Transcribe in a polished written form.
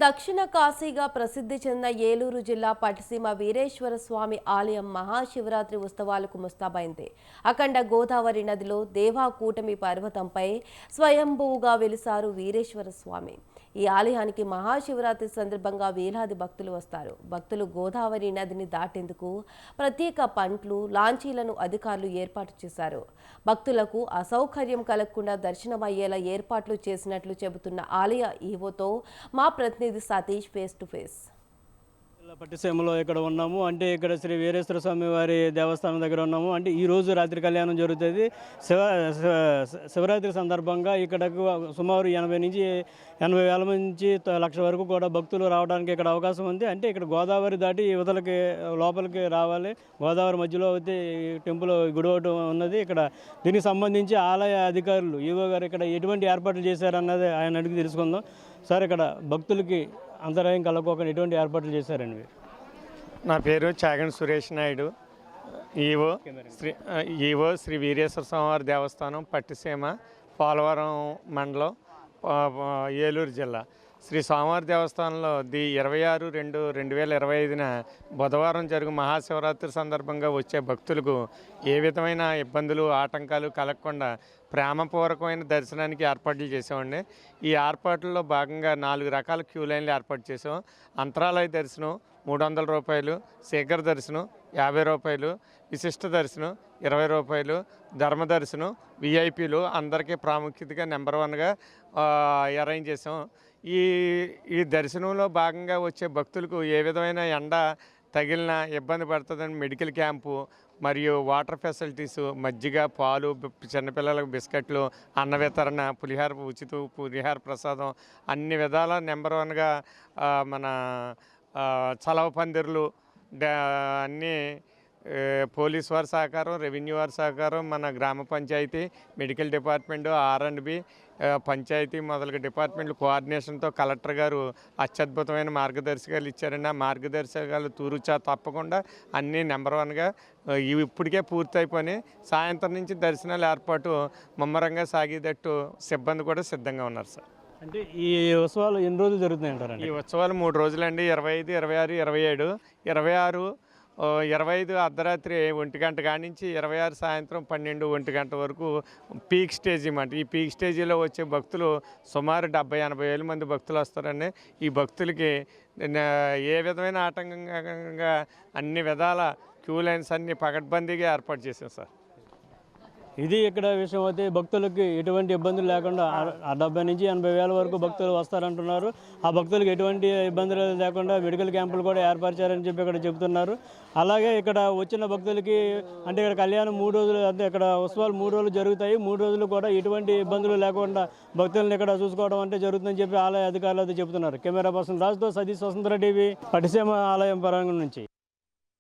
దక్షిణ కాశీగా ప్రసిద్ధి చెందిన ఏలూరు జిల్లా పట్టిసీమ వీరేశ్వర స్వామి ఆలయం మహాశివరాత్రి ఉత్సవాలకు ముస్తాబైంది. అఖండ గోదావరి నదిలో దేవాకూటమి పర్వతంపై స్వయంభూగా వెలిసారు వీరేశ్వర స్వామి. ఈ ఆలయానికి మహాశివరాత్రి సందర్భంగా వేలాది భక్తులు వస్తారు. భక్తులు గోదావరి నదిని దాటేందుకు ప్రత్యేక పంట్లు, లాంచీలను అధికారులు ఏర్పాటు చేశారు. భక్తులకు అసౌకర్యం కలగకుండా దర్శనమయ్యేలా ఏర్పాట్లు చేసినట్లు చెబుతున్న ఆలయ ఈవోతో మా ప్రతినిధి సతీష్ ఫేస్ టు ఫేస్. పట్టిసీమలో ఇక్కడ ఉన్నాము. అంటే ఇక్కడ శ్రీ వీరేశ్వర స్వామి వారి దేవస్థానం దగ్గర ఉన్నాము. అంటే ఈరోజు రాత్రి కళ్యాణం జరుగుతుంది. శివరాత్రి సందర్భంగా ఇక్కడకు సుమారు 80 నుంచి 80 వేల నుంచి 1,00,000 వరకు కూడా భక్తులు రావడానికి ఇక్కడ అవకాశం ఉంది. అంటే ఇక్కడ గోదావరి దాటి యువతలకి లోపలికి రావాలి. గోదావరి మధ్యలో అయితే టెంపుల్ గుడి ఒకటి ఉన్నది. ఇక్కడ దీనికి సంబంధించి ఆలయ అధికారులు ఈవో గారు ఇక్కడ ఎటువంటి ఏర్పాట్లు చేశారన్నది ఆయన అడిగి తెలుసుకుందాం. సార్, ఇక్కడ భక్తులకి అంతరాయం కలగకుండా ఎటువంటి ఏర్పాట్లు చేశారండి? నా పేరు చాగంటి సురేష్ నాయుడు, ఈవో శ్రీ వీరేశ్వర స్వామివారి దేవస్థానం, పట్టిసీమ, పోలవరం మండలం, ఏలూరు జిల్లా. శ్రీ స్వామివారి దేవస్థానంలో 26/2/2025 బుధవారం జరుగు మహాశివరాత్రి సందర్భంగా వచ్చే భక్తులకు ఏ విధమైన ఇబ్బందులు, ఆటంకాలు కలగకుండా ప్రేమపూర్వకమైన దర్శనానికి ఏర్పాట్లు చేసామండి. ఈ ఏర్పాట్లలో భాగంగా 4 రకాల క్యూ లైన్లు ఏర్పాటు చేసాం. అంతరాలయ దర్శనం 300 రూపాయలు, శీఘ్ర దర్శనం 50 రూపాయలు, విశిష్ట దర్శనం 20 రూపాయలు, ధర్మ దర్శనం విఐపీలు అందరికీ ప్రాముఖ్యతగా నెంబర్ 1గా అరేంజ్ చేసాం. ఈ దర్శనంలో భాగంగా వచ్చే భక్తులకు ఏ విధమైన ఎండ తగిలిన ఇబ్బంది పడుతుందని మెడికల్ క్యాంపు మరియు వాటర్ ఫెసిలిటీసు, మజ్జిగ, పాలు, చిన్నపిల్లలకు బిస్కెట్లు, అన్న వితరణ, ఉచిత పులిహార ప్రసాదం అన్ని విధాల నెంబర్ 1గా మన చలవ పందిర్లు అన్నీ పోలీస్ వారి సహకారం, రెవెన్యూ వారి సహకారం, మన గ్రామ panchayat, medical department, R&B, panchayat మొదలగు డిపార్ట్మెంట్లు కోఆర్డినేషన్తో కలెక్టర్ గారు అత్యద్భుతమైన మార్గదర్శకాలు ఇచ్చారండి. ఆ మార్గదర్శకాలు తూరుచా తప్పకుండా అన్నీ నెంబర్ 1గా ఇవి ఇప్పటికే పూర్తయిపోయి సాయంత్రం నుంచి దర్శనాలు ఏర్పాటు ముమ్మరంగా సాగేటట్టు సిబ్బంది కూడా సిద్ధంగా ఉన్నారు సార్. అంటే ఈ ఉత్సవాలు ఎన్ని రోజులు జరుగుతున్నాయి అంటారండి? ఈ ఉత్సవాలు 3 రోజులండి. 25, 26, 27. 25 అర్ధరాత్రి 1 గంట కాడి నుంచి 26 సాయంత్రం 12, 1 గంట వరకు పీక్ స్టేజ్ అన్నమాట. ఈ పీక్ స్టేజీలో వచ్చే భక్తులు సుమారు 70-80 వేల మంది భక్తులు వస్తారండి. ఈ భక్తులకి ఏ విధమైన ఆటంకంగా అన్ని విధాల క్యూ లైన్స్ అన్ని పకడ్బందీగా ఏర్పాటు చేశాం సార్. ఇది ఇక్కడ విషయం అయితే భక్తులకి ఎటువంటి ఇబ్బందులు లేకుండా 70 నుంచి 80 వేల వరకు భక్తులు వస్తారంటున్నారు. ఆ భక్తులకు ఎటువంటి ఇబ్బందులు లేకుండా మెడికల్ క్యాంపులు కూడా ఏర్పరిచారని చెప్పి ఇక్కడ చెబుతున్నారు. అలాగే ఇక్కడ వచ్చిన భక్తులకి అంటే ఇక్కడ కళ్యాణం 3 రోజులు, అంటే ఇక్కడ ఉత్సవాలు 3 రోజులు జరుగుతాయి. 3 రోజులు కూడా ఎటువంటి ఇబ్బందులు లేకుండా భక్తులను ఇక్కడ చూసుకోవడం అంటే జరుగుతుందని చెప్పి ఆలయ అధికారులు అయితే చెబుతున్నారు. కెమెరా పర్సన్ రాజుతో సతీష్, స్వతంత్ర టీవీ, పట్టిసీమ ఆలయం ప్రాంగణం నుంచి.